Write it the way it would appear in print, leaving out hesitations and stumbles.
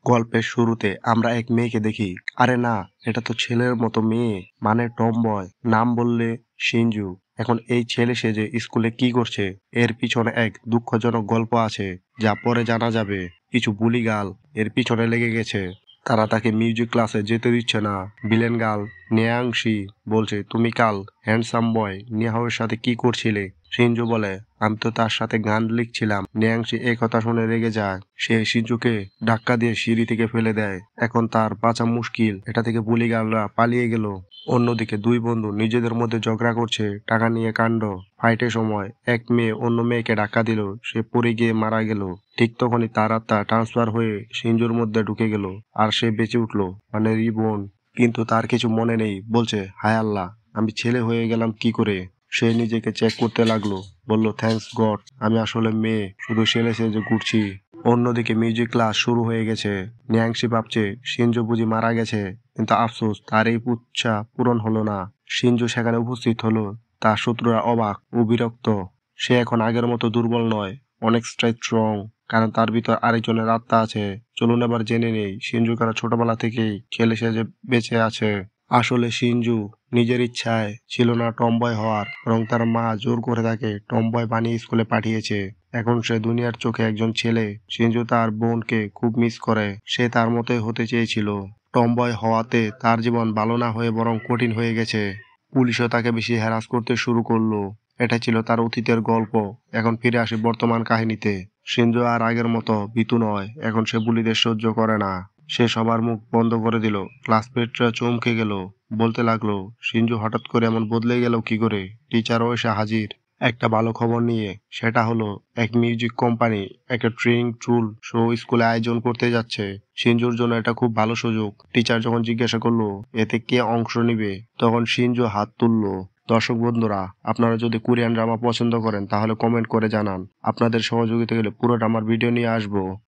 গল্পের শুরুতে আমরা এক মেয়েকে দেখি। আরে না, এটা তো ছেলের মতো মেয়ে, মানে টমবয়। নাম বললে শিনজু। এখন এই ছেলে সেজে স্কুলে কি করছে, এর পিছনে এক দুঃখজনক গল্প আছে, যা পরে জানা যাবে। কিছু বুলি গার্ল এর পিছনে লেগে গেছে। তারা তাকে মিউজিক ক্লাসে যেতে দিচ্ছে না। ভিলেন গার্ল নেয়াংশি বলছে, তুমি কাল হ্যান্ডসাম বয় নিহাওয়ের সাথে কি করছিলে? শিনজু বলে, আমি তো তার সাথে গান লিখছিলাম। নেয়াংশি এই কথা শুনে রেগে যায়। সে শিনজুকে ধাক্কা দিয়ে সিঁড়ি থেকে ফেলে দেয়। এখন তার বাঁচা মুশকিল। এটা থেকে বুলি গার্লরা পালিয়ে গেল। অন্যদিকে দুই বন্ধু নিজেদের মধ্যে ঝগড়া করছে টাকা নিয়ে কাণ্ড। ফাইটের সময় এক মেয়ে অন্য মেয়েকে ধাক্কা দিল, সে পড়ে গিয়ে মারা গেল। ঠিক তখনই তার আত্মা ট্রান্সফার হয়ে শিনজুর মধ্যে ঢুকে গেল, আর সে বেঁচে উঠলো, মানে রিবর্ন। কিন্তু তার কিছু মনে নেই, বলছে, হায় আল্লাহ, আমি ছেলে হয়ে গেলাম কি করে? সে নিজেকে চেক করতে লাগলো, বলল, থ্যাঙ্কস গড, আমি আসলে মেয়ে, শুধু ছেলে সেজে ঘুরছি। অন্যদিকে মিউজিক ক্লাস শুরু হয়ে গেছে। ন্যাংশি ভাবছে শিনজু বুঝি মারা গেছে, কিন্তু আফসোস তার এই ইচ্ছা পূরণ হলো না। শিনজু সেখানে উপস্থিত হলো। তার শত্রুরা অবাক ও বিরক্ত। সে এখন আগের মতো দুর্বল নয়, অনেক স্ট্রং, কারণ তার ভিতর আরেকজনের আত্মা আছে। চলুন এবার জেনে নেই শিনজু কারা ছোটবেলা থেকেই ছেলে সেজে বেঁচে আছে। আসলে শিনজু নিজের ইচ্ছায় ছিল না টমবয় হওয়ার, বরং তার মা জোর করে তাকে টমবয় বানিয়ে স্কুলে পাঠিয়েছে। এখন সে দুনিয়ার চোখে একজন ছেলে। শিনজু তার বোনকে খুব মিস করে। সে তার মতোই হতে চেয়েছিল। টমবয় হওয়াতে তার জীবন ভালো না হয়ে বরং কঠিন হয়ে গেছে। পুলিশও তাকে বেশি হ্যারাস করতে শুরু করলো। এটা ছিল তার অতীতের গল্প। এখন ফিরে আসি বর্তমান কাহিনীতে। শিনজু আর আগের মতো ভীতু নয়। এখন সে বুলিদের সহ্য করে না। সে সবার মুখ বন্ধ করে দিল। ক্লাসমেটরা চমকে গেল, বলতে লাগলো, শিনজু হঠাৎ করে এমন বদলে গেল কি করে? টিচারও এসে হাজির একটা ভালো খবর নিয়ে। সেটা হলো, এক মিউজিক কোম্পানি একটা ট্রেনিং টুল শো স্কুলে আয়োজন করতে যাচ্ছে। শিনজুর জন্য এটা খুব ভালো সুযোগ। টিচার যখন জিজ্ঞাসা করলো এতে কে অংশ নিবে, তখন শিনজু হাত তুললো। দর্শক বন্ধুরা, আপনারা যদি কোরিয়ান ড্রামা পছন্দ করেন তাহলে কমেন্ট করে জানান। আপনাদের সহযোগিতা গেলে পুরোটা আমার ভিডিও নিয়ে আসবো।